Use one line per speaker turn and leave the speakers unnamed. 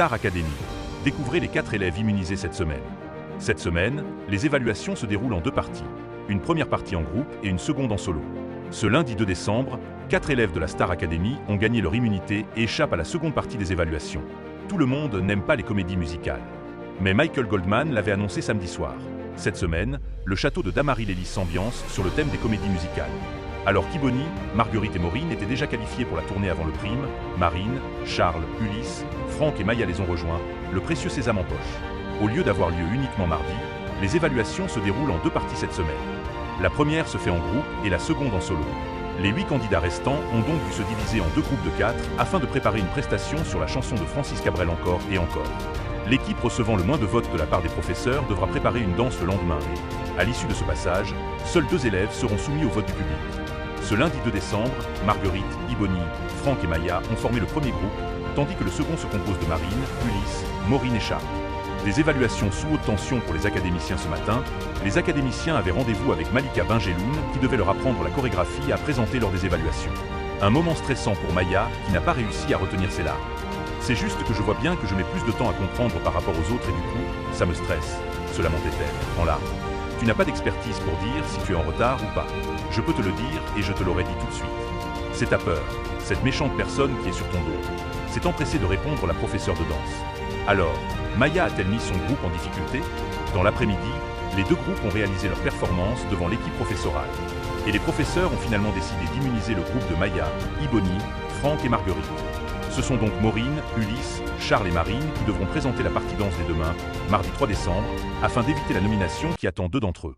Star Academy. Découvrez les 4 élèves immunisés cette semaine. Cette semaine, les évaluations se déroulent en 2 parties. Une première partie en groupe et une seconde en solo. Ce lundi 2 décembre, 4 élèves de la Star Academy ont gagné leur immunité et échappent à la seconde partie des évaluations. Tout le monde n'aime pas les comédies musicales. Mais Michael Goldman l'avait annoncé samedi soir. Cette semaine, le château de Damary-Lélis s'ambiance sur le thème des comédies musicales. Alors qu'Ibony, Marguerite et Maureen étaient déjà qualifiés pour la tournée avant le prime, Marine, Charles, Ulysse, Franck et Maya les ont rejoints, le précieux sésame en poche. Au lieu d'avoir lieu uniquement mardi, les évaluations se déroulent en 2 parties cette semaine. La première se fait en groupe et la seconde en solo. Les 8 candidats restants ont donc dû se diviser en 2 groupes de 4 afin de préparer une prestation sur la chanson de Francis Cabrel Encore et encore. L'équipe recevant le moins de votes de la part des professeurs devra préparer une danse le lendemain. À l'issue de ce passage, seuls 2 élèves seront soumis au vote du public. Ce lundi 2 décembre, Marguerite, Ibony, Franck et Maya ont formé le premier groupe, tandis que le second se compose de Marine, Ulysse, Maureen et Charles. Des évaluations sous haute tension pour les académiciens ce matin, les académiciens avaient rendez-vous avec Malika Benjeloun qui devait leur apprendre la chorégraphie à présenter lors des évaluations. Un moment stressant pour Maya qui n'a pas réussi à retenir ses larmes. C'est juste que je vois bien que je mets plus de temps à comprendre par rapport aux autres et du coup, ça me stresse, se lamentait-elle, en larmes. Tu n'as pas d'expertise pour dire si tu es en retard ou pas. Je peux te le dire et je te l'aurais dit tout de suite. C'est ta peur, cette méchante personne qui est sur ton dos. S'est empressée de répondre la professeure de danse. Alors, Maya a-t-elle mis son groupe en difficulté? Dans l'après-midi, les 2 groupes ont réalisé leur performance devant l'équipe professorale. Et les professeurs ont finalement décidé d'immuniser le groupe de Maya, Ibony, Franck et Marguerite. Ce sont donc Maureen, Ulysse, Charles et Marine qui devront présenter la partie danse dès demain, mardi 3 décembre, afin d'éviter la nomination qui attend 2 d'entre eux.